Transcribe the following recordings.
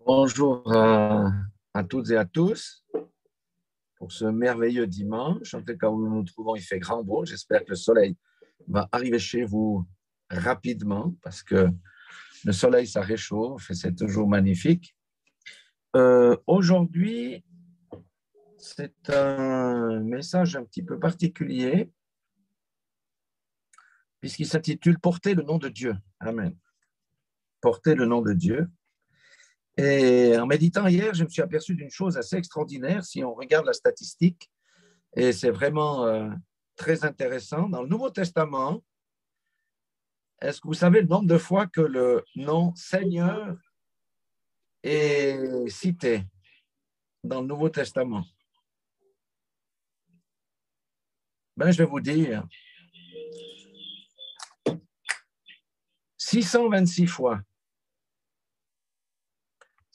Bonjour à toutes et à tous pour ce merveilleux dimanche. En tout cas, où nous nous trouvons, il fait grand beau. J'espère que le soleil va arriver chez vous rapidement parce que le soleil, ça réchauffe et c'est toujours magnifique. Aujourd'hui, c'est un message un petit peu particulier puisqu'il s'intitule « Porter le nom de Dieu ». Amen. Porter le nom de Dieu. Et en méditant hier, je me suis aperçu d'une chose assez extraordinaire si on regarde la statistique, et c'est vraiment très intéressant. Dans le Nouveau Testament, est-ce que vous savez le nombre de fois que le nom Seigneur est cité dans le Nouveau Testament? Ben, je vais vous dire 626 fois.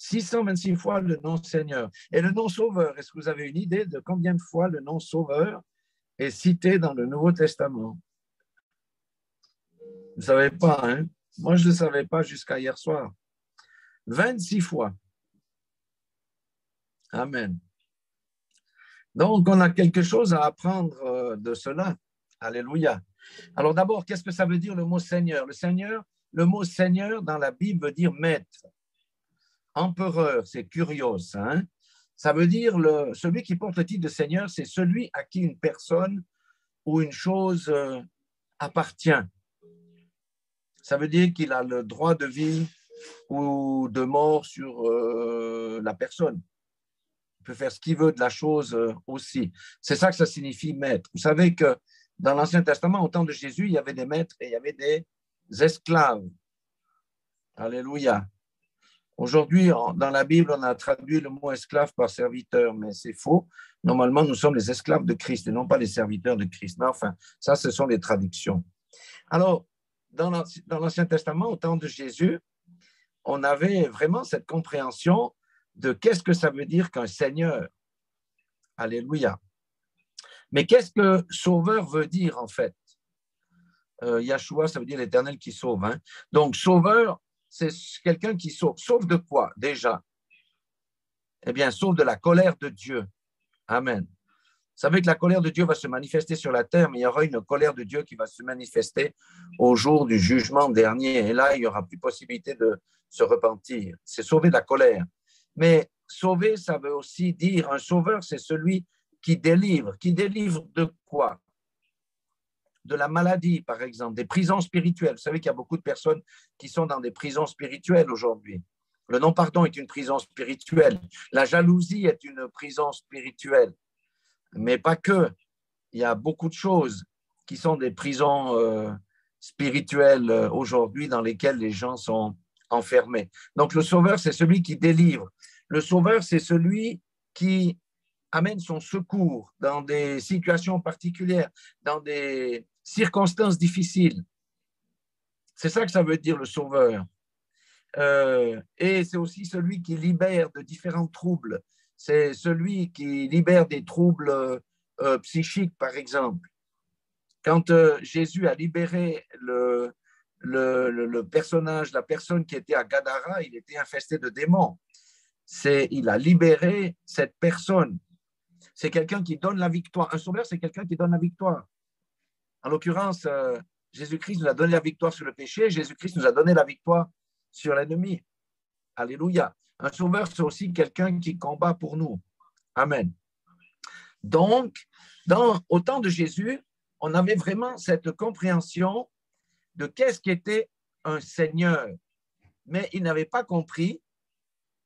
626 fois le nom Seigneur. Et le nom Sauveur, est-ce que vous avez une idée de combien de fois le nom Sauveur est cité dans le Nouveau Testament? Vous ne savez pas, hein? Moi, je ne le savais pas jusqu'à hier soir. 26 fois. Amen. Donc, on a quelque chose à apprendre de cela. Alléluia. Alors d'abord, qu'est-ce que ça veut dire le mot Seigneur? Le mot Seigneur dans la Bible veut dire maître. Empereur, c'est kurios. Hein? Ça veut dire celui qui porte le titre de Seigneur, c'est celui à qui une personne ou une chose appartient. Ça veut dire qu'il a le droit de vie ou de mort sur la personne. Il peut faire ce qu'il veut de la chose aussi. C'est ça que ça signifie maître. Vous savez que dans l'Ancien Testament, au temps de Jésus, il y avait des maîtres et il y avait des esclaves. Alléluia. Aujourd'hui, dans la Bible, on a traduit le mot esclave par serviteur, mais c'est faux. Normalement, nous sommes les esclaves de Christ et non pas les serviteurs de Christ. Mais enfin, ça, ce sont les traductions. Alors, dans l'Ancien Testament, au temps de Jésus, on avait vraiment cette compréhension de qu'est-ce que ça veut dire qu'un Seigneur. Alléluia. Mais qu'est-ce que sauveur veut dire en fait? Yahshua, ça veut dire l'Éternel qui sauve. Hein? Donc, sauveur, c'est quelqu'un qui sauve. Sauve de quoi déjà? Eh bien, sauve de la colère de Dieu. Amen. Vous savez que la colère de Dieu va se manifester sur la terre, mais il y aura une colère de Dieu qui va se manifester au jour du jugement dernier. Et là, il n'y aura plus possibilité de se repentir. C'est sauver de la colère. Mais sauver, ça veut aussi dire, un sauveur, c'est celui qui délivre. Qui délivre de quoi? De la maladie, par exemple, des prisons spirituelles. Vous savez qu'il y a beaucoup de personnes qui sont dans des prisons spirituelles aujourd'hui. Le non-pardon est une prison spirituelle. La jalousie est une prison spirituelle. Mais pas que. Il y a beaucoup de choses qui sont des prisons spirituelles aujourd'hui dans lesquelles les gens sont enfermés. Donc, le sauveur, c'est celui qui délivre. Le sauveur, c'est celui qui amène son secours dans des situations particulières, dans des circonstances difficiles. C'est ça que ça veut dire le sauveur. Et c'est aussi celui qui libère de différents troubles. C'est celui qui libère des troubles psychiques, par exemple. Quand Jésus a libéré le personnage, la personne qui était à Gadara, il était infesté de démons. Il a libéré cette personne. C'est quelqu'un qui donne la victoire. Un sauveur, c'est quelqu'un qui donne la victoire. En l'occurrence, Jésus-Christ nous a donné la victoire sur le péché. Jésus-Christ nous a donné la victoire sur l'ennemi. Alléluia. Un sauveur, c'est aussi quelqu'un qui combat pour nous. Amen. Donc, au temps de Jésus, on avait vraiment cette compréhension de qu'est-ce qu'était un Seigneur. Mais ils n'avaient pas compris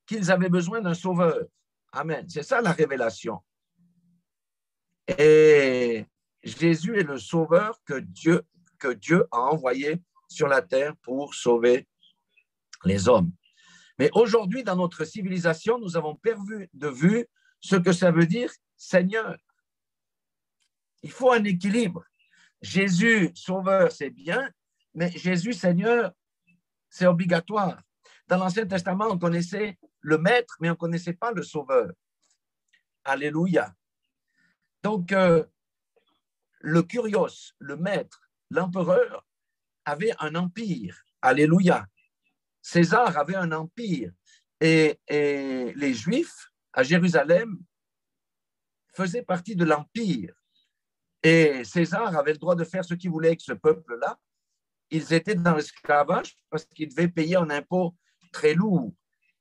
qu'ils avaient besoin d'un sauveur. Amen. C'est ça la révélation. Et Jésus est le sauveur que Dieu a envoyé sur la terre pour sauver les hommes. Mais aujourd'hui, dans notre civilisation, nous avons perdu de vue ce que ça veut dire Seigneur. Il faut un équilibre. Jésus, sauveur, c'est bien, mais Jésus, Seigneur, c'est obligatoire. Dans l'Ancien Testament, on connaissait le maître, mais on ne connaissait pas le sauveur. Alléluia. Donc, le kurios, le maître, l'empereur, avait un empire. Alléluia. César avait un empire. Et les Juifs à Jérusalem faisaient partie de l'Empire. Et César avait le droit de faire ce qu'il voulait avec ce peuple-là. Ils étaient dans l'esclavage parce qu'ils devaient payer un impôt très lourd.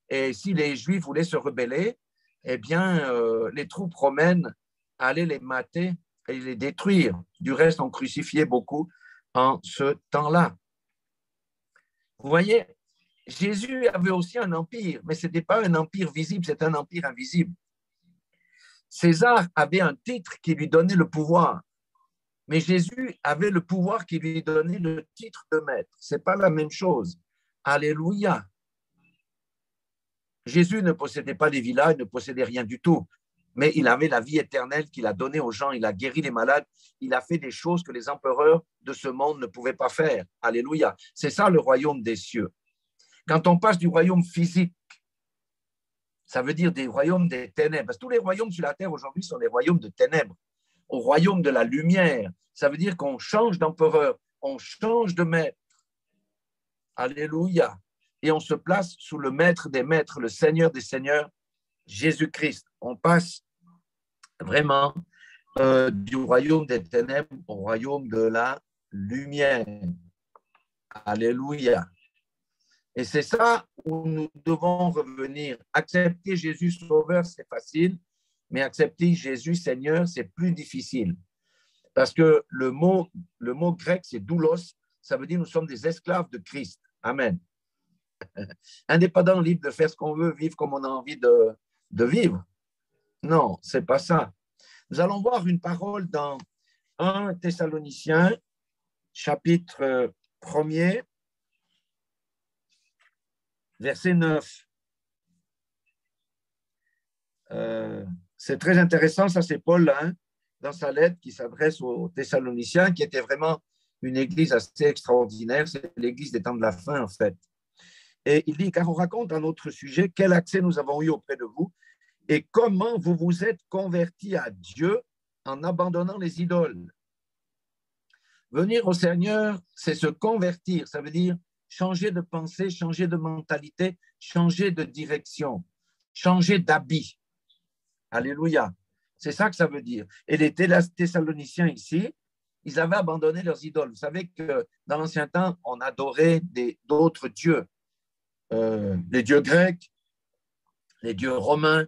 Et si les Juifs voulaient se rebeller, eh bien, les troupes romaines allaient les mater et les détruire. Du reste, on crucifiait beaucoup en ce temps-là. Vous voyez, Jésus avait aussi un empire, mais ce n'était pas un empire visible, c'est un empire invisible. César avait un titre qui lui donnait le pouvoir, mais Jésus avait le pouvoir qui lui donnait le titre de maître. Ce n'est pas la même chose. Alléluia. Jésus ne possédait pas des villas, il ne possédait rien du tout, mais il avait la vie éternelle qu'il a donnée aux gens, il a guéri les malades, il a fait des choses que les empereurs de ce monde ne pouvaient pas faire. Alléluia. C'est ça le royaume des cieux. Quand on passe du royaume physique, ça veut dire des royaumes des ténèbres, parce que tous les royaumes sur la terre aujourd'hui sont des royaumes de ténèbres, au royaume de la lumière, ça veut dire qu'on change d'empereur, on change de maître. Alléluia. Et on se place sous le maître des maîtres, le Seigneur des seigneurs, Jésus-Christ. On passe vraiment du royaume des ténèbres au royaume de la lumière. Alléluia. Et c'est ça où nous devons revenir. Accepter Jésus Sauveur, c'est facile, mais accepter Jésus Seigneur, c'est plus difficile. Parce que le mot grec, c'est doulos, ça veut dire nous sommes des esclaves de Christ. Amen. Indépendant, libre de faire ce qu'on veut, vivre comme on a envie de vivre. Non, ce n'est pas ça. Nous allons voir une parole dans 1 Thessaloniciens, chapitre 1er, verset 9. C'est très intéressant, ça c'est Paul, hein, dans sa lettre qui s'adresse aux Thessaloniciens, qui était vraiment une église assez extraordinaire, c'est l'église des temps de la fin en fait. Et il dit, car on raconte un autre sujet, quel accès nous avons eu auprès de vous et comment vous vous êtes convertis à Dieu en abandonnant les idoles. Venir au Seigneur, c'est se convertir, ça veut dire changer de pensée, changer de mentalité, changer de direction, changer d'habit. Alléluia. C'est ça que ça veut dire. Et les Thessaloniciens ici, ils avaient abandonné leurs idoles. Vous savez que dans l'ancien temps, on adorait d'autres dieux. Les dieux grecs, les dieux romains,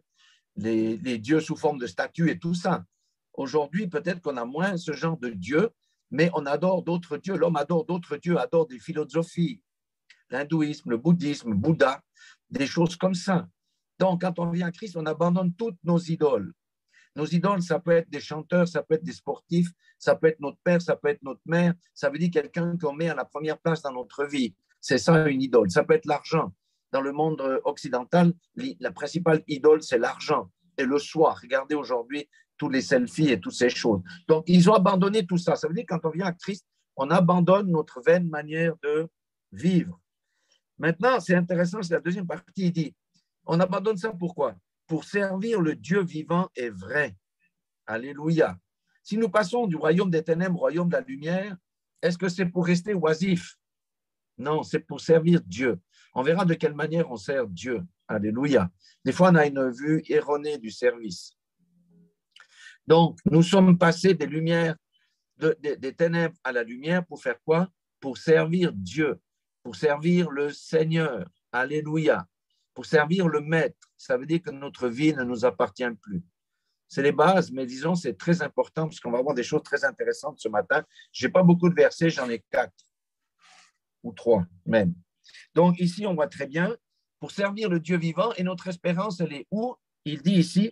les dieux sous forme de statues et tout ça. Aujourd'hui, peut-être qu'on a moins ce genre de dieux, mais on adore d'autres dieux. L'homme adore d'autres dieux, adore des philosophies, l'hindouisme, le bouddhisme, Bouddha, des choses comme ça. Donc, quand on vient à Christ, on abandonne toutes nos idoles. Nos idoles, ça peut être des chanteurs, ça peut être des sportifs, ça peut être notre père, ça peut être notre mère. Ça veut dire quelqu'un qu'on met à la première place dans notre vie. C'est ça une idole. Ça peut être l'argent. Dans le monde occidental, la principale idole, c'est l'argent et le soi. Regardez aujourd'hui tous les selfies et toutes ces choses. Donc, ils ont abandonné tout ça. Ça veut dire que quand on vient à Christ, on abandonne notre vaine manière de vivre. Maintenant, c'est intéressant, c'est la deuxième partie. Il dit, on abandonne ça pourquoi? Pour servir le Dieu vivant et vrai. Alléluia. Si nous passons du royaume des ténèbres au royaume de la lumière, est-ce que c'est pour rester oisif? Non, c'est pour servir Dieu. On verra de quelle manière on sert Dieu. Alléluia. Des fois, on a une vue erronée du service. Donc, nous sommes passés des lumières, des ténèbres à la lumière pour faire quoi? Pour servir Dieu, pour servir le Seigneur. Alléluia. Pour servir le Maître. Ça veut dire que notre vie ne nous appartient plus. C'est les bases, mais disons, c'est très important parce qu'on va avoir des choses très intéressantes ce matin. Je n'ai pas beaucoup de versets, j'en ai 4 ou 3 même. Donc ici, on voit très bien, pour servir le Dieu vivant, et notre espérance, elle est où? Il dit ici,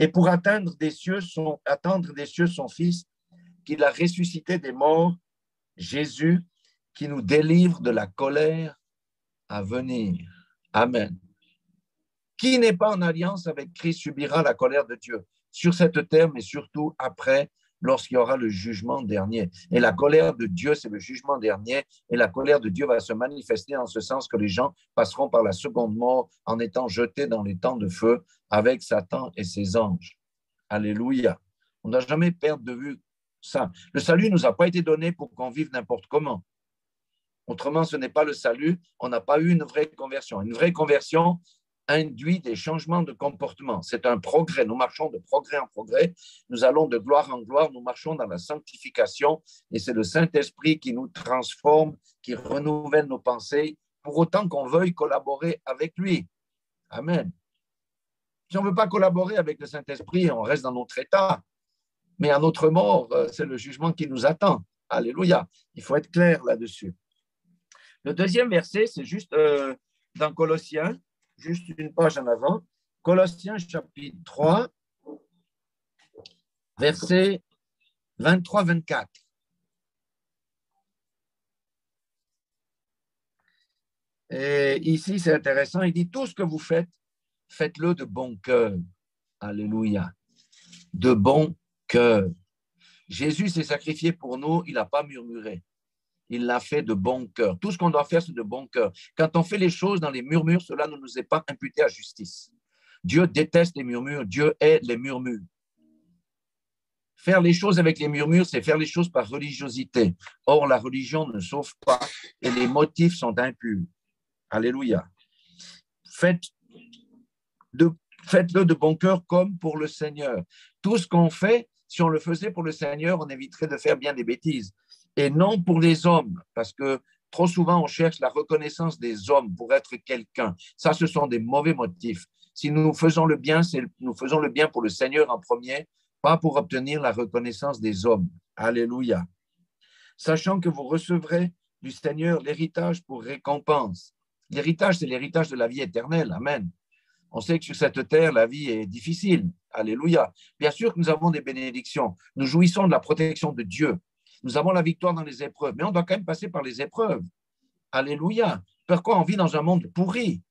et pour attendre des cieux son Fils, qu'il a ressuscité des morts, Jésus, qui nous délivre de la colère à venir. Amen. Qui n'est pas en alliance avec Christ subira la colère de Dieu sur cette terre, mais surtout après, lorsqu'il y aura le jugement dernier. Et la colère de Dieu, c'est le jugement dernier, et la colère de Dieu va se manifester en ce sens que les gens passeront par la seconde mort en étant jetés dans les temps de feu avec Satan et ses anges. Alléluia. On ne doit jamais perdre de vue ça. Le salut ne nous a pas été donné pour qu'on vive n'importe comment. Autrement, ce n'est pas le salut. On n'a pas eu une vraie conversion. Une vraie conversion, induit des changements de comportement. C'est un progrès. Nous marchons de progrès en progrès. Nous allons de gloire en gloire. Nous marchons dans la sanctification. Et c'est le Saint-Esprit qui nous transforme, qui renouvelle nos pensées, pour autant qu'on veuille collaborer avec lui. Amen. Si on ne veut pas collaborer avec le Saint-Esprit, on reste dans notre état. Mais à notre mort, c'est le jugement qui nous attend. Alléluia. Il faut être clair là-dessus. Le deuxième verset, c'est juste dans Colossiens, juste une page en avant. Colossiens chapitre 3, versets 23-24. Et ici, c'est intéressant, il dit, tout ce que vous faites, faites-le de bon cœur. Alléluia. De bon cœur. Jésus s'est sacrifié pour nous, il n'a pas murmuré. Il l'a fait de bon cœur. Tout ce qu'on doit faire, c'est de bon cœur. Quand on fait les choses dans les murmures, cela ne nous est pas imputé à justice. Dieu déteste les murmures, Dieu hait les murmures. Faire les choses avec les murmures, c'est faire les choses par religiosité. Or, la religion ne sauve pas et les motifs sont impurs. Alléluia. Faites-le de bon cœur comme pour le Seigneur. Tout ce qu'on fait, si on le faisait pour le Seigneur, on éviterait de faire bien des bêtises. Et non pour les hommes, parce que trop souvent, on cherche la reconnaissance des hommes pour être quelqu'un. Ça, ce sont des mauvais motifs. Si nous faisons le bien, nous faisons le bien pour le Seigneur en premier, pas pour obtenir la reconnaissance des hommes. Alléluia. Sachant que vous recevrez du Seigneur l'héritage pour récompense. L'héritage, c'est l'héritage de la vie éternelle. Amen. On sait que sur cette terre, la vie est difficile. Alléluia. Bien sûr que nous avons des bénédictions. Nous jouissons de la protection de Dieu. Nous avons la victoire dans les épreuves, mais on doit quand même passer par les épreuves. Alléluia. Pourquoi on vit dans un monde pourri?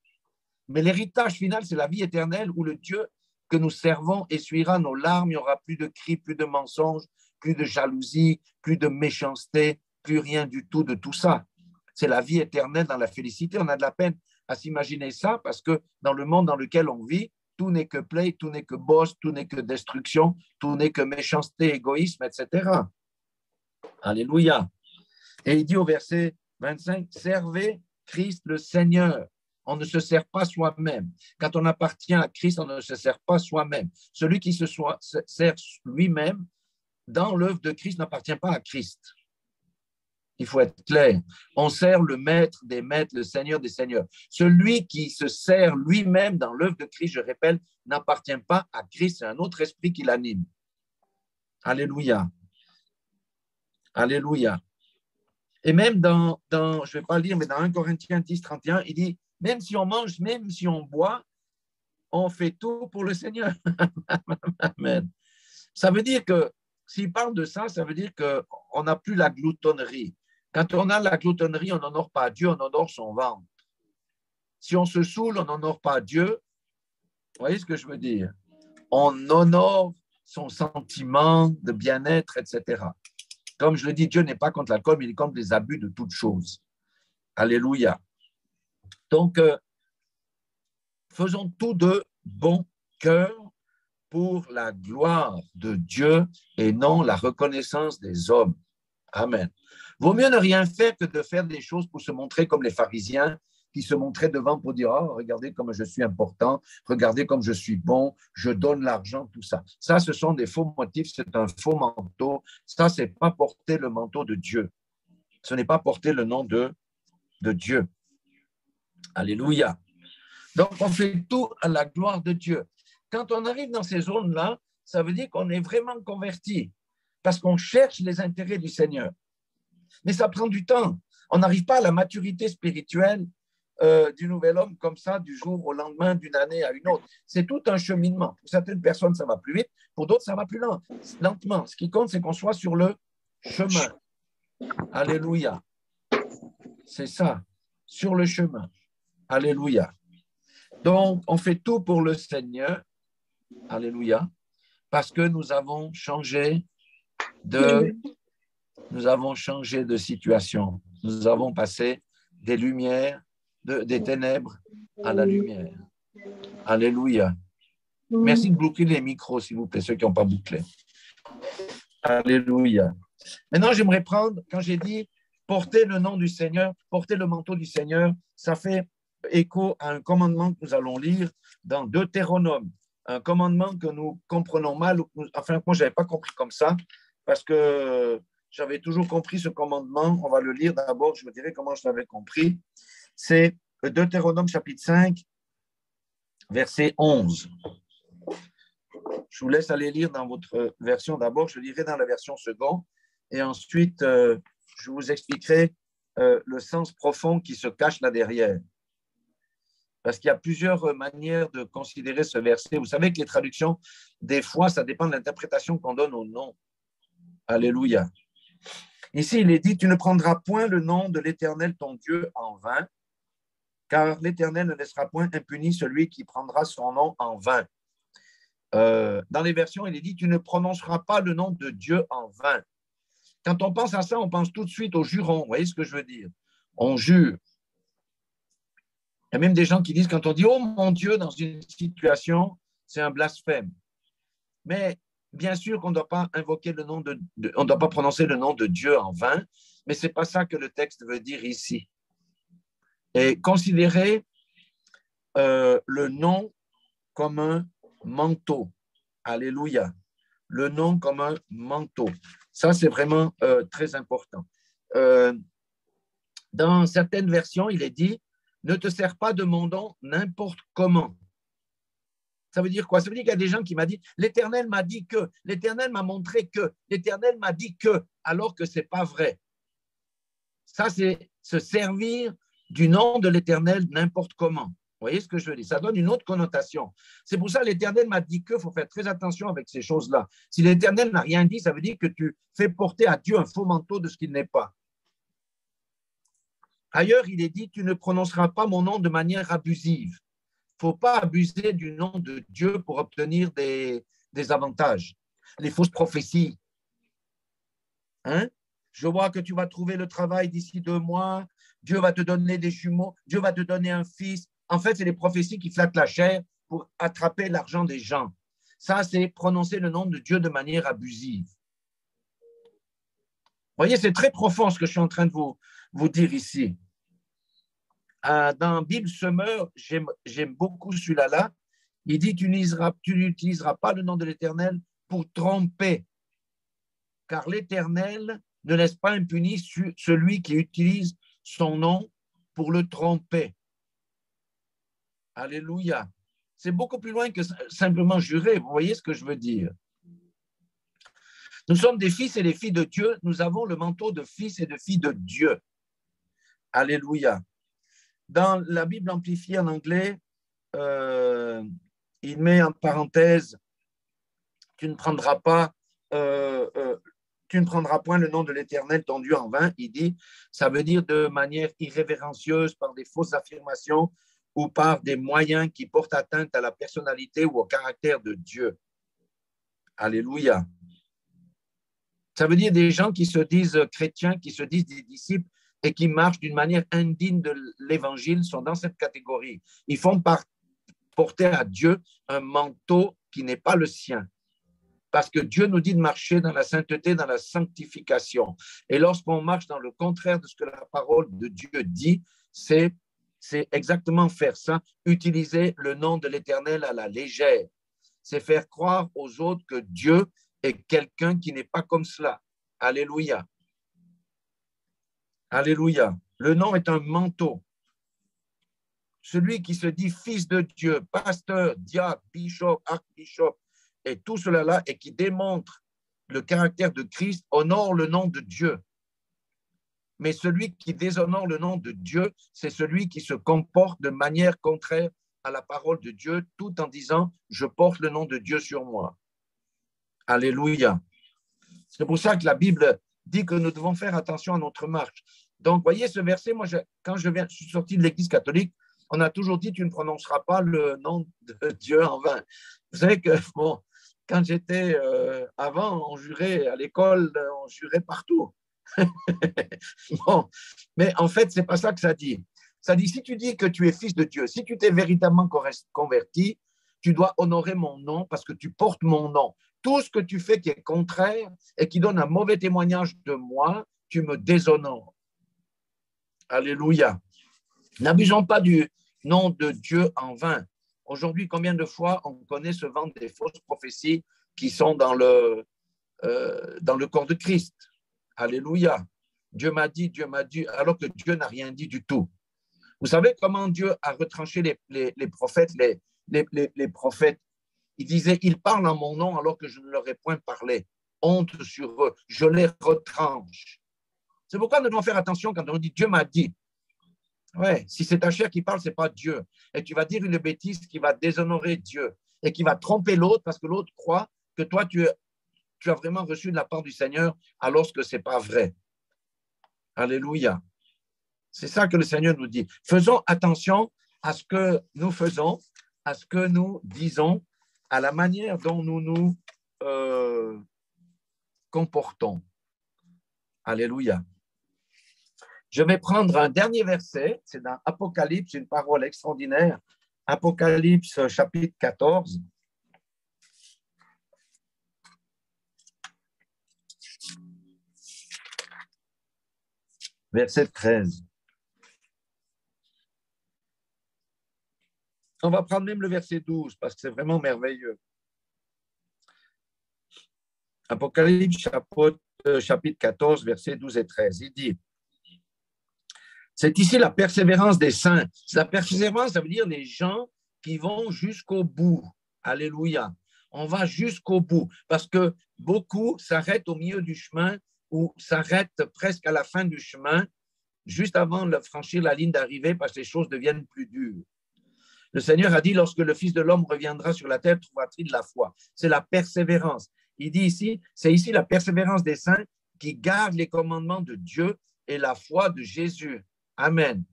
Mais l'héritage final, c'est la vie éternelle où le Dieu que nous servons essuiera nos larmes. Il n'y aura plus de cris, plus de mensonges, plus de jalousie, plus de méchanceté, plus rien du tout de tout ça. C'est la vie éternelle dans la félicité. On a de la peine à s'imaginer ça parce que dans le monde dans lequel on vit, tout n'est que play, tout n'est que boss, tout n'est que destruction, tout n'est que méchanceté, égoïsme, etc. Alléluia. Et il dit au verset 25, servez Christ le Seigneur. On ne se sert pas soi-même. Quand on appartient à Christ, on ne se sert pas soi-même. Celui qui se sert lui-même dans l'œuvre de Christ n'appartient pas à Christ. Il faut être clair. On sert le maître des maîtres, le Seigneur des seigneurs. Celui qui se sert lui-même dans l'œuvre de Christ, je répète, n'appartient pas à Christ. C'est un autre esprit qui l'anime. Alléluia. Alléluia. Et même je ne vais pas le lire, mais dans 1 Corinthiens 10, 31, il dit, même si on mange, même si on boit, on fait tout pour le Seigneur. Amen. Ça veut dire que, s'il parle de ça, ça veut dire qu'on n'a plus la gloutonnerie. Quand on a la gloutonnerie, on n'honore pas Dieu, on honore son ventre. Si on se saoule, on n'honore pas Dieu. Vous voyez ce que je veux dire? On honore son sentiment de bien-être, etc. Comme je le dis, Dieu n'est pas contre l'alcool, mais il est contre les abus de toutes choses. Alléluia. Donc, faisons tout de bon cœur pour la gloire de Dieu et non la reconnaissance des hommes. Amen. Vaut mieux ne rien faire que de faire des choses pour se montrer comme les pharisiens qui se montraient devant pour dire « Oh, regardez comme je suis important, regardez comme je suis bon, je donne l'argent, tout ça. » Ça, ce sont des faux motifs, c'est un faux manteau. Ça, ce n'est pas porter le manteau de Dieu. Ce n'est pas porter le nom de Dieu. Alléluia. Donc, on fait tout à la gloire de Dieu. Quand on arrive dans ces zones-là, ça veut dire qu'on est vraiment converti parce qu'on cherche les intérêts du Seigneur. Mais ça prend du temps. On n'arrive pas à la maturité spirituelle du nouvel homme comme ça, du jour au lendemain, d'une année à une autre. C'est tout un cheminement. Pour certaines personnes, ça va plus vite. Pour d'autres, ça va plus lentement. Ce qui compte, c'est qu'on soit sur le chemin. Alléluia. C'est ça, sur le chemin. Alléluia. Donc, on fait tout pour le Seigneur. Alléluia. Parce que nous avons changé de situation. Nous avons passé des lumières, des ténèbres à la lumière. Alléluia. Merci de boucler les micros, s'il vous plaît, ceux qui n'ont pas bouclé. Alléluia. Maintenant, j'aimerais prendre, quand j'ai dit porter le nom du Seigneur, porter le manteau du Seigneur, ça fait écho à un commandement que nous allons lire dans Deutéronome, un commandement que nous comprenons mal, enfin, moi, je n'avais pas compris comme ça, parce que j'avais toujours compris ce commandement. On va le lire d'abord, je vous dirai comment je l'avais compris. C'est Deutéronome chapitre 5, verset 11. Je vous laisse aller lire dans votre version d'abord, je lirai dans la version seconde, et ensuite, je vous expliquerai le sens profond qui se cache là derrière. Parce qu'il y a plusieurs manières de considérer ce verset. Vous savez que les traductions, des fois, ça dépend de l'interprétation qu'on donne au nom. Alléluia. Ici, il est dit, tu ne prendras point le nom de l'Éternel, ton Dieu, en vain, car l'Éternel ne laissera point impuni celui qui prendra son nom en vain. Dans les versions, il est dit, tu ne prononceras pas le nom de Dieu en vain. Quand on pense à ça, on pense tout de suite au juron. Vous voyez ce que je veux dire? On jure. Il y a même des gens qui disent, quand on dit « Oh mon Dieu » dans une situation, c'est un blasphème. Mais bien sûr qu'on ne doit pas invoquer le nom on ne doit pas prononcer le nom de Dieu en vain, mais ce n'est pas ça que le texte veut dire ici. Et considérer le nom comme un manteau. Alléluia. Le nom comme un manteau. Ça, c'est vraiment très important. Dans certaines versions, il est dit « Ne te sers pas de mon nom n'importe comment ». Ça veut dire quoi? Ça veut dire qu'il y a des gens qui m'ont dit « L'Éternel m'a dit que, l'Éternel m'a montré que, l'Éternel m'a dit que », alors que ce n'est pas vrai. Ça, c'est se servir du nom de l'Éternel n'importe comment. Vous voyez ce que je veux dire? Ça donne une autre connotation. C'est pour ça que l'Éternel m'a dit que, il faut faire très attention avec ces choses-là. Si l'Éternel n'a rien dit, ça veut dire que tu fais porter à Dieu un faux manteau de ce qu'il n'est pas. Ailleurs, il est dit, tu ne prononceras pas mon nom de manière abusive. Il ne faut pas abuser du nom de Dieu pour obtenir des avantages. Les fausses prophéties. Hein? Je vois que tu vas trouver le travail d'ici 2 mois. Dieu va te donner des jumeaux. Dieu va te donner un fils. En fait, c'est les prophéties qui flattent la chair pour attraper l'argent des gens. Ça, c'est prononcer le nom de Dieu de manière abusive. Vous voyez, c'est très profond ce que je suis en train de vous dire ici. Dans Bible Semeur, j'aime beaucoup celui-là. Il dit, tu n'utiliseras pas le nom de l'Éternel pour tromper, car l'Éternel ne laisse pas impuni celui qui utilise son nom pour le tromper. Alléluia. C'est beaucoup plus loin que simplement jurer. Vous voyez ce que je veux dire? Nous sommes des fils et des filles de Dieu. Nous avons le manteau de fils et de filles de Dieu. Alléluia. Dans la Bible amplifiée en anglais, il met en parenthèse « Tu ne prendras point le nom de l'Éternel, ton Dieu, en vain ». Il dit, ça veut dire de manière irrévérencieuse, par des fausses affirmations ou par des moyens qui portent atteinte à la personnalité ou au caractère de Dieu. Alléluia. Ça veut dire des gens qui se disent chrétiens, qui se disent des disciples et qui marchent d'une manière indigne de l'Évangile sont dans cette catégorie. Ils font porter à Dieu un manteau qui n'est pas le sien. Parce que Dieu nous dit de marcher dans la sainteté, dans la sanctification. Et lorsqu'on marche dans le contraire de ce que la parole de Dieu dit, c'est exactement faire ça, utiliser le nom de l'Éternel à la légère. C'est faire croire aux autres que Dieu est quelqu'un qui n'est pas comme cela. Alléluia. Alléluia. Le nom est un manteau. Celui qui se dit fils de Dieu, pasteur, diacre, bishop, archbishop, et tout cela là, et qui démontre le caractère de Christ, honore le nom de Dieu. Mais celui qui déshonore le nom de Dieu, c'est celui qui se comporte de manière contraire à la parole de Dieu, tout en disant « je porte le nom de Dieu sur moi ». Alléluia. C'est pour ça que la Bible dit que nous devons faire attention à notre marche. Donc, voyez ce verset, moi, quand je suis sorti de l'Église catholique, on a toujours dit « tu ne prononceras pas le nom de Dieu en vain ». Vous savez que, bon, quand j'étais avant, on jurait à l'école, on jurait partout. Bon, mais en fait, ce n'est pas ça que ça dit. Ça dit, si tu dis que tu es fils de Dieu, si tu t'es véritablement converti, tu dois honorer mon nom parce que tu portes mon nom. Tout ce que tu fais qui est contraire et qui donne un mauvais témoignage de moi, tu me déshonores. Alléluia. N'abusons pas du nom de Dieu en vain. Aujourd'hui, combien de fois on connaît se vendre des fausses prophéties qui sont dans le corps de Christ? Alléluia. Dieu m'a dit, alors que Dieu n'a rien dit du tout. Vous savez comment Dieu a retranché les prophètes, les prophètes? Il disait, ils parlent en mon nom alors que je ne leur ai point parlé. Honte sur eux, je les retranche. C'est pourquoi nous devons faire attention quand on dit Dieu m'a dit. Ouais, si c'est ta chair qui parle, ce n'est pas Dieu. Et tu vas dire une bêtise qui va déshonorer Dieu et qui va tromper l'autre parce que l'autre croit que toi, tu as vraiment reçu de la part du Seigneur alors que ce n'est pas vrai. Alléluia. C'est ça que le Seigneur nous dit. Faisons attention à ce que nous faisons, à ce que nous disons, à la manière dont nous nous comportons. Alléluia. Je vais prendre un dernier verset, c'est dans Apocalypse, une parole extraordinaire. Apocalypse chapitre 14. Verset 13. On va prendre même le verset 12 parce que c'est vraiment merveilleux. Apocalypse chapitre 14, versets 12 et 13. Il dit, c'est ici la persévérance des saints. La persévérance, ça veut dire les gens qui vont jusqu'au bout. Alléluia. On va jusqu'au bout parce que beaucoup s'arrêtent au milieu du chemin ou s'arrêtent presque à la fin du chemin, juste avant de franchir la ligne d'arrivée parce que les choses deviennent plus dures. Le Seigneur a dit, lorsque le Fils de l'homme reviendra sur la terre, trouvera-t-il de la foi? C'est la persévérance. Il dit ici, c'est ici la persévérance des saints qui gardent les commandements de Dieu et la foi de Jésus. Amen.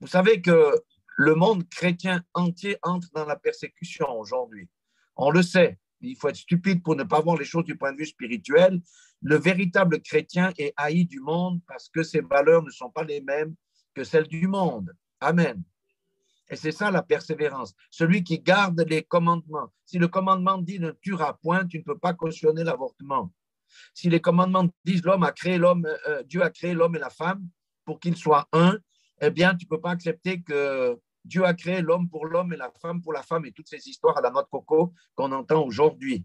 Vous savez que le monde chrétien entier entre dans la persécution aujourd'hui. On le sait. Il faut être stupide pour ne pas voir les choses du point de vue spirituel. Le véritable chrétien est haï du monde parce que ses valeurs ne sont pas les mêmes que celles du monde. Amen. Et c'est ça la persévérance. Celui qui garde les commandements. Si le commandement dit ne tueras point, tu ne peux pas cautionner l'avortement. Si les commandements disent Dieu a créé l'homme et la femme pour qu'ils soient un, eh bien, tu ne peux pas accepter que Dieu a créé l'homme pour l'homme et la femme pour la femme et toutes ces histoires à la noix de coco qu'on entend aujourd'hui.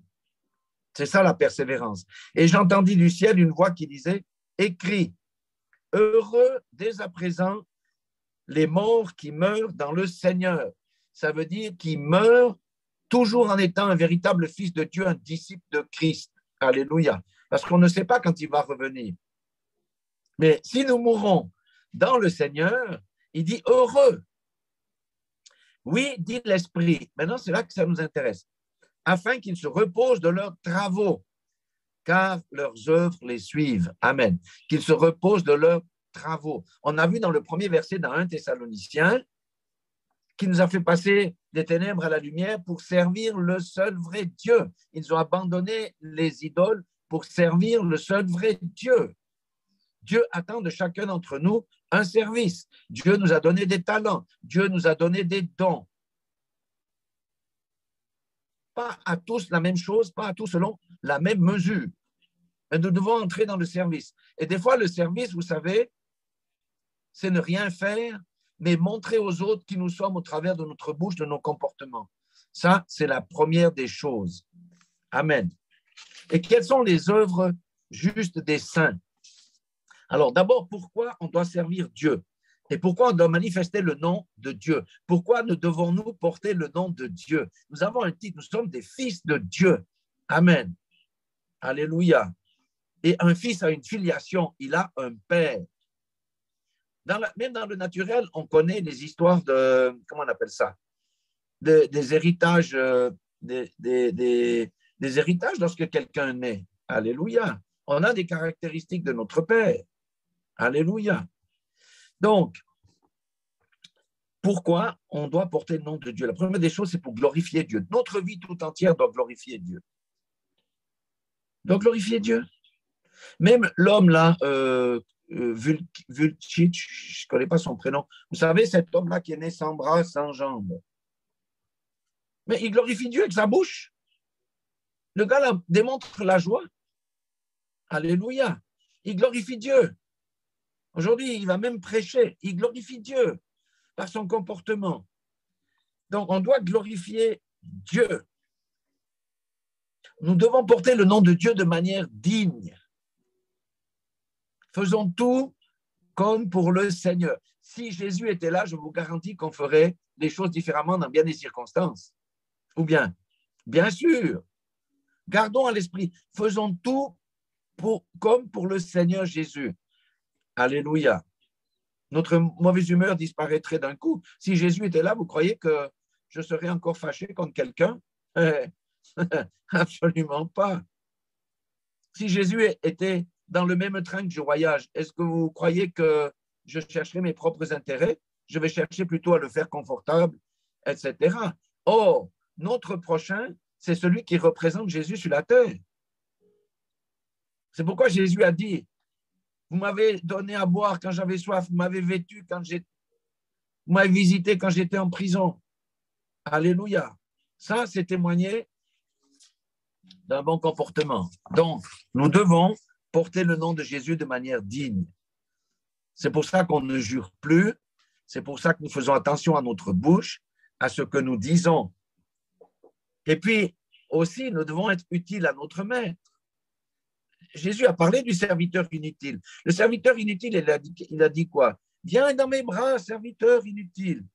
C'est ça la persévérance. Et j'entendis du ciel une voix qui disait, écris, heureux dès à présent les morts qui meurent dans le Seigneur. Ça veut dire qu'ils meurent toujours en étant un véritable fils de Dieu, un disciple de Christ. Alléluia. Parce qu'on ne sait pas quand il va revenir. Mais si nous mourons dans le Seigneur, il dit heureux. Oui, dit l'Esprit. Maintenant, c'est là que ça nous intéresse. Afin qu'ils se reposent de leurs travaux, car leurs œuvres les suivent. Amen. Qu'ils se reposent de leurs travaux. On a vu dans le premier verset dans 1 Thessaloniciens qui nous a fait passer des ténèbres à la lumière pour servir le seul vrai Dieu. Ils ont abandonné les idoles pour servir le seul vrai Dieu. Dieu attend de chacun d'entre nous un service. Dieu nous a donné des talents. Dieu nous a donné des dons. Pas à tous la même chose, pas à tous selon la même mesure. Mais nous devons entrer dans le service. Et des fois, le service, vous savez, c'est ne rien faire, mais montrer aux autres qui nous sommes au travers de notre bouche, de nos comportements. Ça, c'est la première des choses. Amen. Et quelles sont les œuvres justes des saints? Alors, d'abord, pourquoi on doit servir Dieu? Et pourquoi on doit manifester le nom de Dieu? Pourquoi ne devons-nous porter le nom de Dieu? Nous avons un titre, nous sommes des fils de Dieu. Amen. Alléluia. Et un fils a une filiation, il a un père. Même dans le naturel, on connaît les histoires de, comment on appelle ça? Des héritages, des héritages lorsque quelqu'un naît. Alléluia. On a des caractéristiques de notre père. Alléluia. Donc, pourquoi on doit porter le nom de Dieu? La première des choses, c'est pour glorifier Dieu. Notre vie tout entière doit glorifier Dieu. Doit glorifier Dieu. Même l'homme là, Vulcic, je ne connais pas son prénom. Vous savez, cet homme-là qui est né sans bras, sans jambes. Mais il glorifie Dieu avec sa bouche. Le gars là démontre la joie. Alléluia. Il glorifie Dieu. Aujourd'hui, il va même prêcher. Il glorifie Dieu. par son comportement. Donc, on doit glorifier Dieu. Nous devons porter le nom de Dieu de manière digne. Faisons tout comme pour le Seigneur. Si Jésus était là, je vous garantis qu'on ferait les choses différemment dans bien des circonstances. Ou bien, bien sûr, gardons à l'esprit, faisons tout comme pour le Seigneur Jésus. Alléluia. Notre mauvaise humeur disparaîtrait d'un coup. Si Jésus était là, vous croyez que je serais encore fâché contre quelqu'un? Absolument pas. Si Jésus était dans le même train que je voyage, est-ce que vous croyez que je chercherai mes propres intérêts? Je vais chercher plutôt à le faire confortable, etc. Or, notre prochain, c'est celui qui représente Jésus sur la terre. C'est pourquoi Jésus a dit, vous m'avez donné à boire quand j'avais soif, vous m'avez vêtu vous m'avez visité quand j'étais en prison. Alléluia. Ça, c'est témoigner d'un bon comportement. Donc, nous devons porter le nom de Jésus de manière digne. C'est pour ça qu'on ne jure plus. C'est pour ça que nous faisons attention à notre bouche, à ce que nous disons. Et puis, aussi, nous devons être utiles à notre maître. Jésus a parlé du serviteur inutile. Le serviteur inutile, il a dit quoi? Viens dans mes bras, serviteur inutile.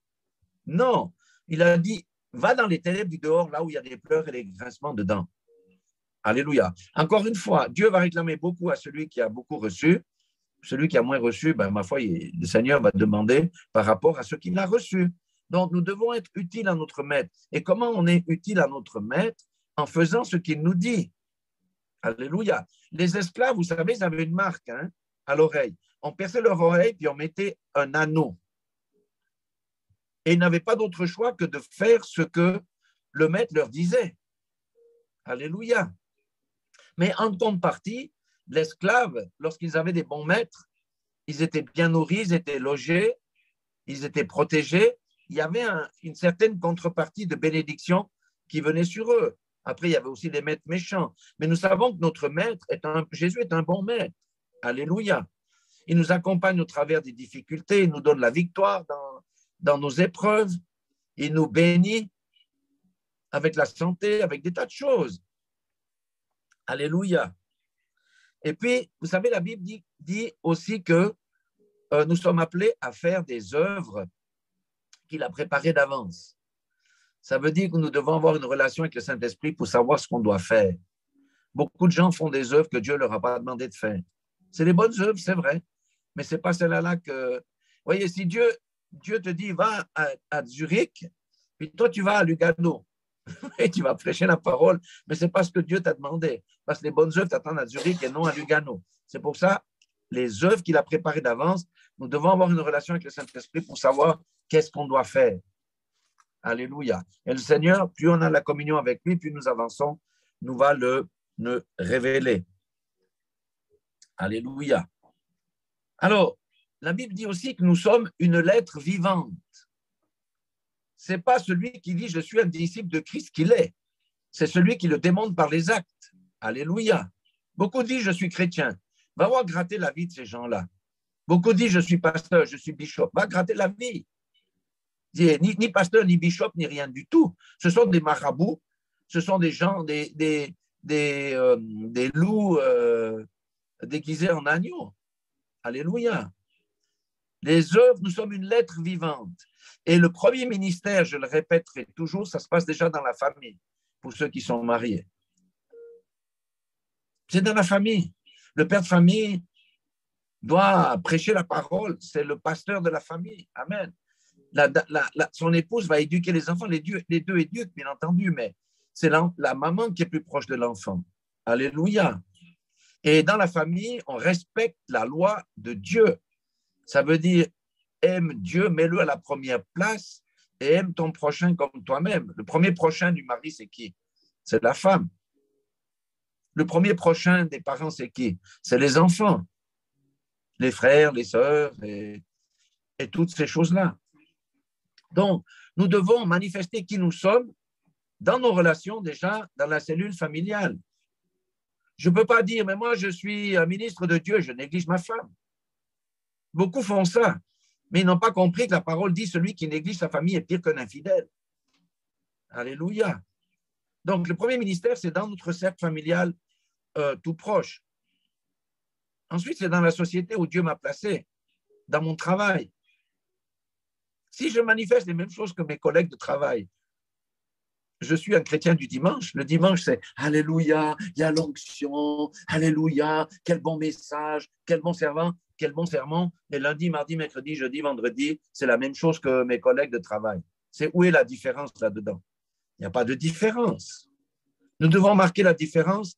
Non, il a dit, va dans les ténèbres du dehors, là où il y a des pleurs et des grincements de dents. Alléluia. Encore une fois, Dieu va réclamer beaucoup à celui qui a beaucoup reçu. Celui qui a moins reçu, ma foi, le Seigneur va demander par rapport à ce qu'il a reçu. Donc, nous devons être utiles à notre maître. Et comment on est utile à notre maître? En faisant ce qu'il nous dit. Alléluia. Les esclaves, vous savez, ils avaient une marque à l'oreille. On perçait leur oreille, puis on mettait un anneau. Et ils n'avaient pas d'autre choix que de faire ce que le maître leur disait. Alléluia. Mais en contrepartie, l'esclave, lorsqu'ils avaient des bons maîtres, ils étaient bien nourris, ils étaient logés, ils étaient protégés. Il y avait une certaine contrepartie de bénédiction qui venait sur eux. Après, il y avait aussi des maîtres méchants. Mais nous savons que notre maître, Jésus est un bon maître. Alléluia. Il nous accompagne au travers des difficultés, il nous donne la victoire dans nos épreuves, il nous bénit avec la santé, avec des tas de choses. Alléluia. Et puis, vous savez, la Bible dit aussi que nous sommes appelés à faire des œuvres qu'il a préparées d'avance. Ça veut dire que nous devons avoir une relation avec le Saint-Esprit pour savoir ce qu'on doit faire. Beaucoup de gens font des œuvres que Dieu ne leur a pas demandé de faire. C'est des bonnes œuvres, c'est vrai, mais ce n'est pas celle-là que… Vous voyez, si Dieu te dit, va à Zurich, puis toi, tu vas à Lugano, et tu vas prêcher la parole, mais ce n'est pas ce que Dieu t'a demandé, parce que les bonnes œuvres t'attendent à Zurich et non à Lugano. C'est pour ça, les œuvres qu'il a préparées d'avance, nous devons avoir une relation avec le Saint-Esprit pour savoir qu'est-ce qu'on doit faire. Alléluia. Et le Seigneur, plus on a la communion avec lui, plus nous avançons, nous va le révéler. Alléluia. Alors, la Bible dit aussi que nous sommes une lettre vivante. Ce n'est pas celui qui dit « je suis un disciple de Christ » qu'il est. C'est celui qui le démontre par les actes. Alléluia. Beaucoup disent « je suis chrétien ». Va voir gratter la vie de ces gens-là. Beaucoup disent « je suis pasteur, je suis bishop ». Va gratter la vie. Ni pasteur, ni bishop, ni rien du tout. Ce sont des marabouts, ce sont des gens, des loups déguisés en agneaux. Alléluia. Les œuvres, nous sommes une lettre vivante. Et le premier ministère, je le répéterai toujours, ça se passe déjà dans la famille, pour ceux qui sont mariés. C'est dans la famille. Le père de famille doit prêcher la parole, c'est le pasteur de la famille. Amen. Son épouse va éduquer les enfants, les deux éduquent, bien entendu, mais c'est la maman qui est plus proche de l'enfant. Alléluia. Et dans la famille, on respecte la loi de Dieu. Ça veut dire, aime Dieu, mets-le à la première place et aime ton prochain comme toi-même. Le premier prochain du mari, c'est qui? C'est la femme. Le premier prochain des parents, c'est qui? C'est les enfants, les frères, les sœurs et toutes ces choses-là. Donc, nous devons manifester qui nous sommes dans nos relations déjà dans la cellule familiale. Je ne peux pas dire, mais moi, je suis un ministre de Dieu, je néglige ma femme. Beaucoup font ça. Mais ils n'ont pas compris que la parole dit celui qui néglige sa famille est pire qu'un infidèle. Alléluia. Donc, le premier ministère, c'est dans notre cercle familial tout proche. Ensuite, c'est dans la société où Dieu m'a placé, dans mon travail. Si je manifeste les mêmes choses que mes collègues de travail, je suis un chrétien du dimanche. Le dimanche, c'est Alléluia, il y a l'onction, Alléluia, quel bon message, quel bon serment. Et lundi, mardi, mercredi, jeudi, vendredi, c'est la même chose que mes collègues de travail. C'est où est la différence là-dedans? Il n'y a pas de différence. Nous devons marquer la différence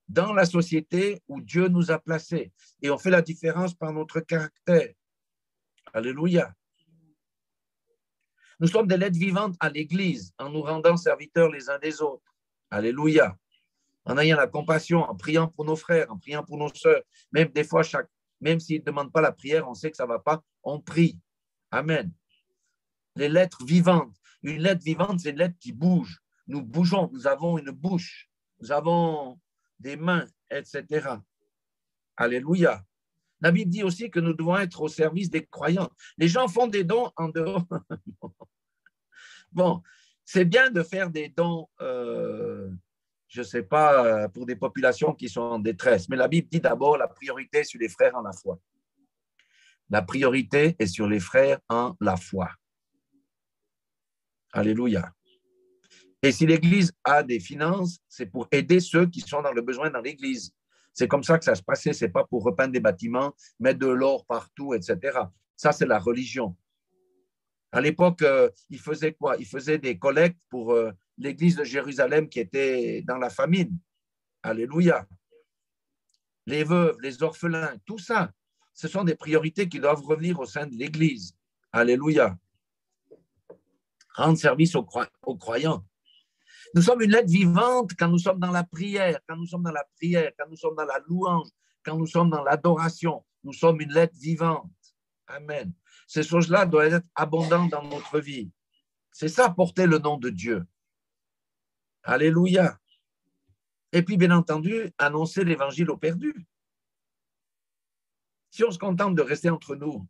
dans la société où Dieu nous a placés. Et on fait la différence par notre caractère. Alléluia. Nous sommes des lettres vivantes à l'Église en nous rendant serviteurs les uns des autres. Alléluia. En ayant la compassion, en priant pour nos frères, en priant pour nos sœurs. Même des fois, même s'ils ne demandent pas la prière, on sait que ça ne va pas, on prie. Amen. Les lettres vivantes. Une lettre vivante, c'est une lettre qui bouge. Nous bougeons, nous avons une bouche, nous avons des mains, etc. Alléluia. La Bible dit aussi que nous devons être au service des croyants. Les gens font des dons en dehors. Bon, c'est bien de faire des dons, je ne sais pas, pour des populations qui sont en détresse. Mais la Bible dit d'abord la priorité est sur les frères en la foi. La priorité est sur les frères en la foi. Alléluia. Et si l'Église a des finances, c'est pour aider ceux qui sont dans le besoin dans l'Église. C'est comme ça que ça se passait. Ce n'est pas pour repeindre des bâtiments, mettre de l'or partout, etc. Ça, c'est la religion. À l'époque, ils faisaient quoi? Ils faisaient des collectes pour l'Église de Jérusalem qui était dans la famine. Alléluia. Les veuves, les orphelins, tout ça, ce sont des priorités qui doivent revenir au sein de l'Église. Alléluia. Rendre service aux croyants. Nous sommes une lettre vivante quand nous sommes dans la prière, quand nous sommes dans la louange, quand nous sommes dans l'adoration. Nous sommes une lettre vivante. Amen. Ces choses-là doivent être abondantes dans notre vie. C'est ça, porter le nom de Dieu. Alléluia. Et puis, bien entendu, annoncer l'évangile aux perdus. Si on se contente de rester entre nous,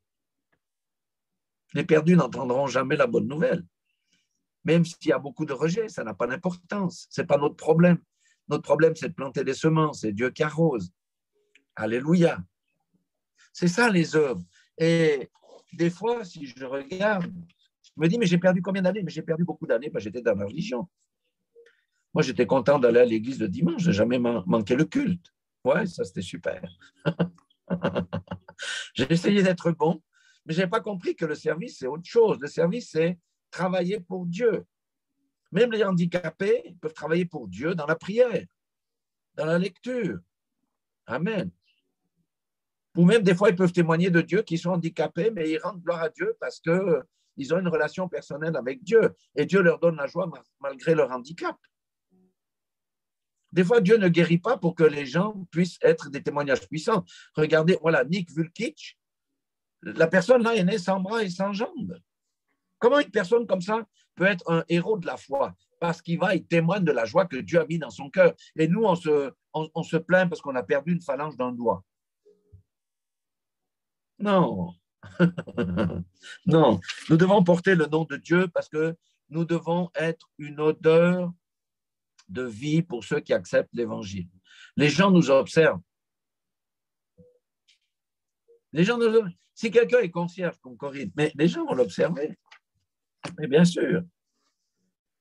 les perdus n'entendront jamais la bonne nouvelle. Même s'il y a beaucoup de rejet, ça n'a pas d'importance. Ce n'est pas notre problème. Notre problème, c'est de planter des semences. C'est Dieu qui arrose. Alléluia. C'est ça les œuvres. Et des fois, si je regarde, je me dis, mais j'ai perdu combien d'années? Mais j'ai perdu beaucoup d'années, j'étais dans la religion. Moi, j'étais content d'aller à l'église le dimanche, je n'ai jamais manqué le culte. Ouais, ça, c'était super. J'ai essayé d'être bon, mais je n'ai pas compris que le service, c'est autre chose. Le service, c'est travailler pour Dieu. Même les handicapés peuvent travailler pour Dieu dans la prière, dans la lecture. Amen. Ou même des fois, ils peuvent témoigner de Dieu qui sont handicapés, mais ils rendent gloire à Dieu parce qu'ils ont une relation personnelle avec Dieu. Et Dieu leur donne la joie malgré leur handicap. Des fois, Dieu ne guérit pas pour que les gens puissent être des témoignages puissants. Regardez, voilà, Nick Vujicic, la personne là est née sans bras et sans jambes. Comment une personne comme ça peut être un héros de la foi? Parce qu'il témoigne de la joie que Dieu a mis dans son cœur. Et nous, on se plaint parce qu'on a perdu une phalange d'un doigt. Non. Non. Nous devons porter le nom de Dieu parce que nous devons être une odeur de vie pour ceux qui acceptent l'Évangile. Les gens nous observent. Si quelqu'un est concierge comme Corinne, mais les gens vont l'observer. Mais bien sûr.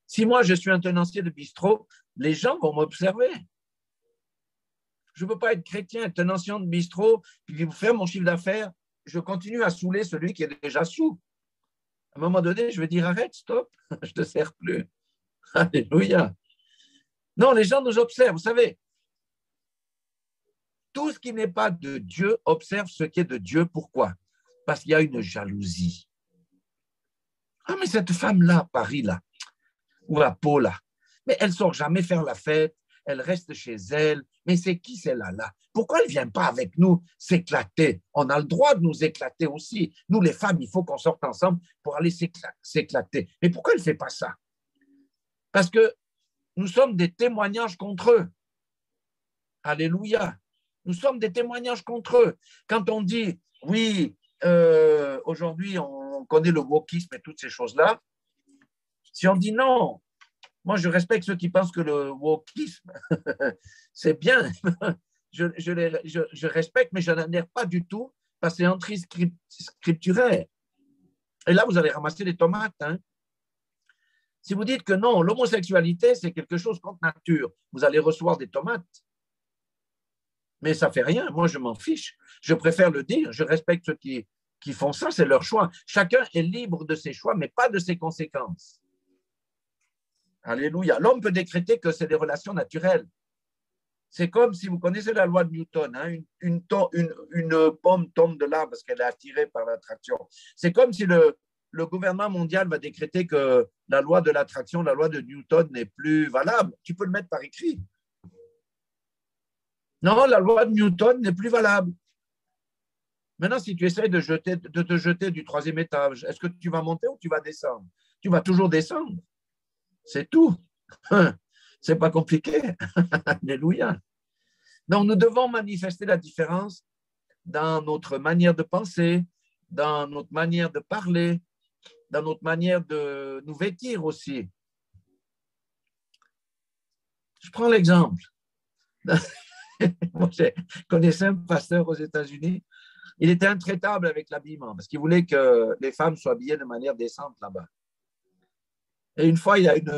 Si moi, je suis un tenancier de bistrot, les gens vont m'observer. Je ne peux pas être chrétien, tenancier de bistrot, puis faire mon chiffre d'affaires. Je continue à saouler celui qui est déjà sous. À un moment donné, je vais dire, arrête, stop, je ne te sers plus. Alléluia. Non, les gens nous observent. Vous savez, tout ce qui n'est pas de Dieu observe ce qui est de Dieu. Pourquoi? Parce qu'il y a une jalousie. Ah, mais cette femme-là, Paris, là, ou à Pau, là, mais elle ne sort jamais faire la fête, elle reste chez elle. Mais c'est qui celle-là, là? Pourquoi elle ne vient pas avec nous s'éclater? On a le droit de nous éclater aussi. Nous, les femmes, il faut qu'on sorte ensemble pour aller s'éclater. Mais pourquoi elle ne fait pas ça? Parce que nous sommes des témoignages contre eux. Alléluia. Nous sommes des témoignages contre eux. Quand on dit, oui, aujourd'hui, on connaît le wokisme et toutes ces choses-là. Si on dit non, moi, je respecte ceux qui pensent que le wokisme, c'est bien. Je respecte, mais je n'adhère pas du tout parce que c'est anti-scripturaire. Et là, vous allez ramasser des tomates. Hein. Si vous dites que non, l'homosexualité, c'est quelque chose contre nature, vous allez recevoir des tomates. Mais ça ne fait rien. Moi, je m'en fiche. Je préfère le dire. Je respecte ceux qui font ça. C'est leur choix. Chacun est libre de ses choix, mais pas de ses conséquences. Alléluia. L'homme peut décréter que c'est des relations naturelles. C'est comme si vous connaissez la loi de Newton. Hein, une pomme tombe de l'arbre parce qu'elle est attirée par l'attraction. C'est comme si le gouvernement mondial va décréter que la loi de l'attraction, la loi de Newton n'est plus valable. Tu peux le mettre par écrit. Non, la loi de Newton n'est plus valable. Maintenant, si tu essaies de te jeter du 3e étage, est-ce que tu vas monter ou tu vas descendre? Tu vas toujours descendre. C'est tout. C'est pas compliqué. Alléluia. Donc, nous devons manifester la différence dans notre manière de penser, dans notre manière de parler, dans notre manière de nous vêtir aussi. Je prends l'exemple. Moi, je connaissais un pasteur aux États-Unis. Il était intraitable avec l'habillement parce qu'il voulait que les femmes soient habillées de manière décente là-bas. Et une fois, il y a une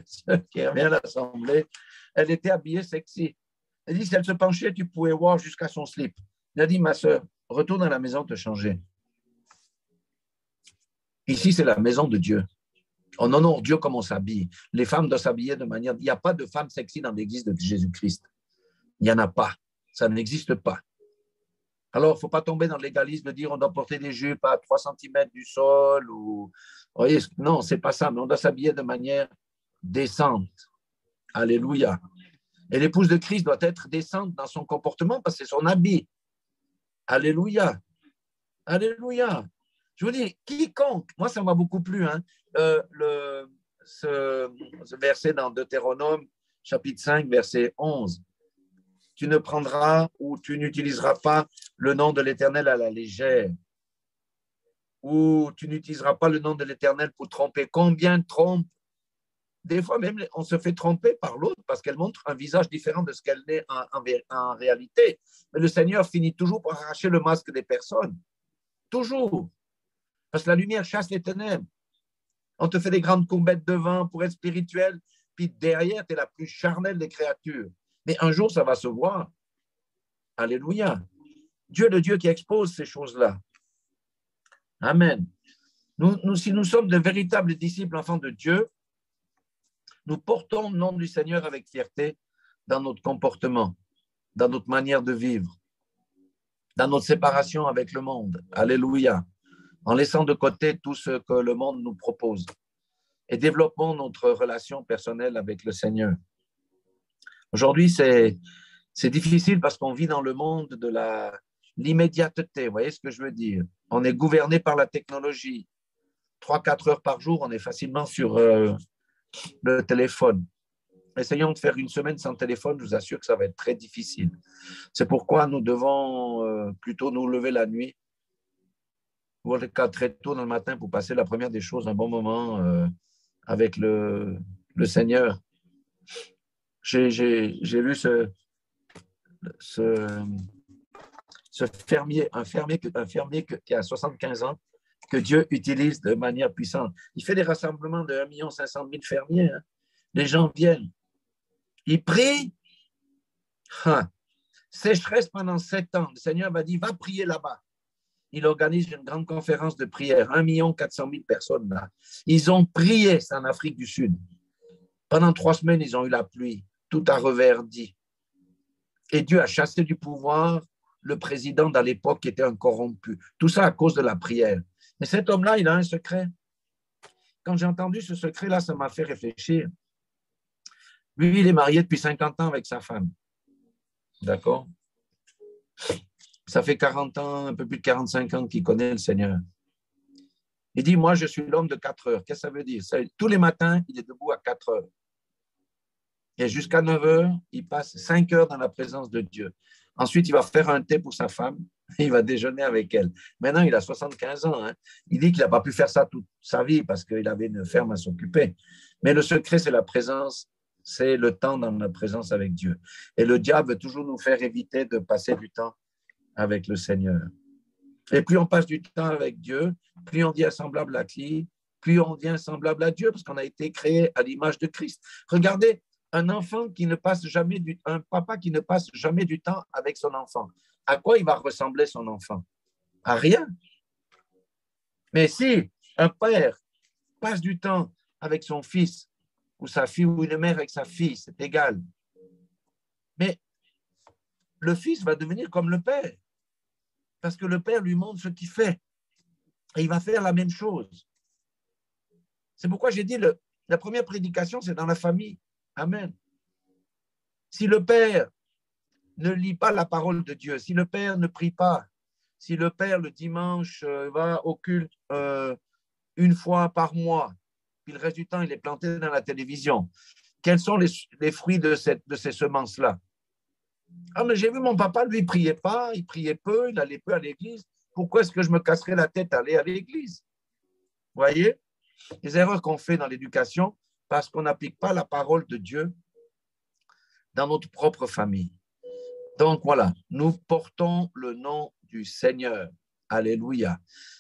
sœur qui revient à l'assemblée. Elle était habillée sexy. Elle dit, si elle se penchait, tu pouvais voir jusqu'à son slip. Il a dit, ma sœur, retourne à la maison te changer. Ici, c'est la maison de Dieu. On honore Dieu comme on s'habille. Les femmes doivent s'habiller de manière... Il n'y a pas de femme sexy dans l'église de Jésus-Christ. Il n'y en a pas. Ça n'existe pas. Alors, il ne faut pas tomber dans l'égalisme de dire on doit porter des jupes à 3 cm du sol. Ou... Vous voyez, non, ce n'est pas ça. Mais on doit s'habiller de manière décente. Alléluia. Et l'épouse de Christ doit être décente dans son comportement parce que c'est son habit. Alléluia. Alléluia. Je vous dis, quiconque, moi ça m'a beaucoup plu, hein, ce verset dans Deutéronome, chapitre 5, verset 11. Tu ne prendras ou tu n'utiliseras pas le nom de l'Éternel à la légère. Ou tu n'utiliseras pas le nom de l'Éternel pour tromper. Combien trompe? Des fois même, on se fait tromper par l'autre parce qu'elle montre un visage différent de ce qu'elle est en réalité. Mais le Seigneur finit toujours par arracher le masque des personnes. Toujours. Parce que la lumière chasse les ténèbres. On te fait des grandes courbettes devant pour être spirituel, puis derrière, tu es la plus charnelle des créatures. Mais un jour, ça va se voir. Alléluia. Dieu, le Dieu qui expose ces choses-là. Amen. Si nous sommes de véritables disciples, enfants de Dieu, nous portons le nom du Seigneur avec fierté dans notre comportement, dans notre manière de vivre, dans notre séparation avec le monde. Alléluia. En laissant de côté tout ce que le monde nous propose et développons notre relation personnelle avec le Seigneur. Aujourd'hui, c'est difficile parce qu'on vit dans le monde de l'immédiateté. Vous voyez ce que je veux dire? On est gouverné par la technologie. 3-4 heures par jour, on est facilement sur le téléphone. Essayons de faire une semaine sans téléphone, je vous assure que ça va être très difficile. C'est pourquoi nous devons plutôt nous lever la nuit, ou en tout cas très tôt dans le matin pour passer la première des choses, un bon moment avec le Seigneur. J'ai lu ce fermier, un fermier qui a 75 ans, que Dieu utilise de manière puissante. Il fait des rassemblements de 1 500 000 fermiers. Hein. Les gens viennent. Ils prient. Sécheresse pendant 7 ans. Le Seigneur m'a dit, va prier là-bas. Il organise une grande conférence de prière. 1 400 000 personnes là. Ils ont prié, c'est en Afrique du Sud. Pendant 3 semaines, ils ont eu la pluie. Tout a reverdi. Et Dieu a chassé du pouvoir le président d'à l'époque qui était un corrompu. Tout ça à cause de la prière. Mais cet homme-là, il a un secret. Quand j'ai entendu ce secret-là, ça m'a fait réfléchir. Lui, il est marié depuis 50 ans avec sa femme. D'accord? Ça fait 40 ans, un peu plus de 45 ans qu'il connaît le Seigneur. Il dit, moi, je suis l'homme de 4 heures. Qu'est-ce que ça veut dire? Tous les matins, il est debout à 4 heures. Et jusqu'à 9 heures, il passe 5 heures dans la présence de Dieu. Ensuite, il va faire un thé pour sa femme. Il va déjeuner avec elle. Maintenant, il a 75 ans. Hein. Il dit qu'il n'a pas pu faire ça toute sa vie parce qu'il avait une ferme à s'occuper. Mais le secret, c'est la présence, c'est le temps dans la présence avec Dieu. Et le diable veut toujours nous faire éviter de passer du temps avec le Seigneur. Et plus on passe du temps avec Dieu, plus on devient semblable à qui? Plus on devient semblable à Dieu parce qu'on a été créé à l'image de Christ. Regardez, un enfant qui ne passe jamais un papa qui ne passe jamais du temps avec son enfant. À quoi il va ressembler son enfant? À rien. Mais si un père passe du temps avec son fils ou sa fille ou une mère avec sa fille, c'est égal. Mais le fils va devenir comme le père parce que le père lui montre ce qu'il fait et il va faire la même chose. C'est pourquoi j'ai dit la première prédication, c'est dans la famille. Amen. Si le père ne lit pas la parole de Dieu, si le père ne prie pas, si le père le dimanche va au culte une fois par mois, puis le reste du temps il est planté dans la télévision, quels sont les fruits de ces semences-là? Ah, mais j'ai vu mon papa, lui, il priait pas, il priait peu, il allait peu à l'église. Pourquoi est-ce que je me casserais la tête à aller à l'église? Vous voyez les erreurs qu'on fait dans l'éducation parce qu'on n'applique pas la parole de Dieu dans notre propre famille. Donc voilà, nous portons le nom du Seigneur. Alléluia.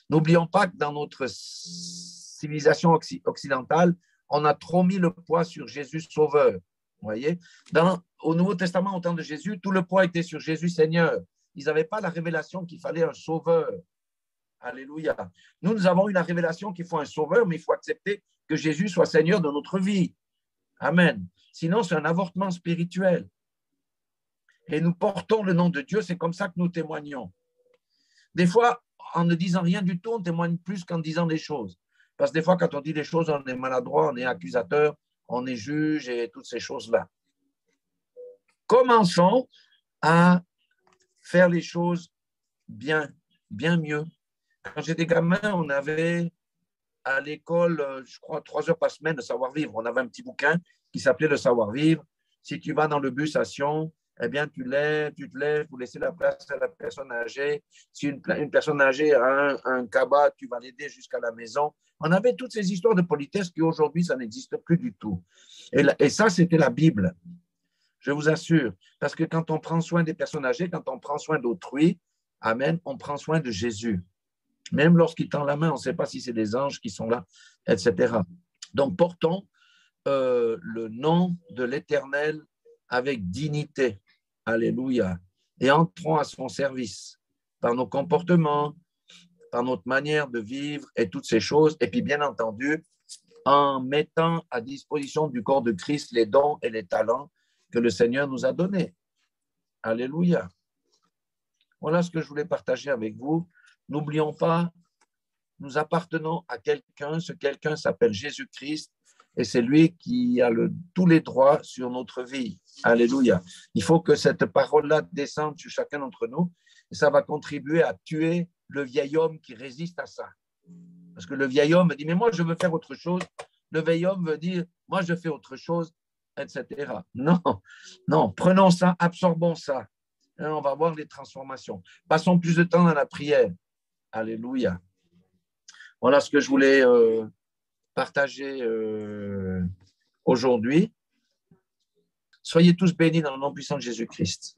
N'oublions pas que dans notre civilisation occidentale, on a trop mis le poids sur Jésus Sauveur. Vous voyez, au Nouveau Testament, au temps de Jésus, tout le poids était sur Jésus Seigneur. Ils n'avaient pas la révélation qu'il fallait un Sauveur. Alléluia. Nous avons eu la révélation qu'il faut un Sauveur, mais il faut accepter que Jésus soit Seigneur de notre vie. Amen. Sinon, c'est un avortement spirituel. Et nous portons le nom de Dieu, c'est comme ça que nous témoignons. Des fois, en ne disant rien du tout, on témoigne plus qu'en disant des choses. Parce que des fois, quand on dit des choses, on est maladroit, on est accusateur, on est juge et toutes ces choses-là. Commençons à faire les choses bien, bien mieux. Quand j'étais gamin, on avait à l'école, je crois, 3 heures par semaine de savoir-vivre. On avait un petit bouquin qui s'appelait le savoir-vivre. Si tu vas dans le bus à Sion, eh bien, tu te lèves pour laisser la place à la personne âgée. Si une personne âgée a un cabas, tu vas l'aider jusqu'à la maison. On avait toutes ces histoires de politesse qui aujourd'hui, ça n'existe plus du tout. Et ça, c'était la Bible. Je vous assure. Parce que quand on prend soin des personnes âgées, quand on prend soin d'autrui, amen, on prend soin de Jésus. Même lorsqu'il tend la main, on ne sait pas si c'est des anges qui sont là, etc. Donc, portons le nom de l'Éternel avec dignité. Alléluia. Et entrons à son service par nos comportements, par notre manière de vivre et toutes ces choses. Et puis, bien entendu, en mettant à disposition du corps de Christ les dons et les talents que le Seigneur nous a donnés. Alléluia. Voilà ce que je voulais partager avec vous. N'oublions pas, nous appartenons à quelqu'un. Ce quelqu'un s'appelle Jésus-Christ et c'est lui qui a tous les droits sur notre vie. Alléluia. Il faut que cette parole-là descende sur chacun d'entre nous et ça va contribuer à tuer le vieil homme qui résiste à ça. Parce que le vieil homme dit, mais moi, je veux faire autre chose. Le vieil homme veut dire, moi, je fais autre chose, etc. Non, non, prenons ça, absorbons ça. Et on va voir les transformations. Passons plus de temps dans la prière. Alléluia. Voilà ce que je voulais partager aujourd'hui. Soyez tous bénis dans le nom puissant de Jésus-Christ.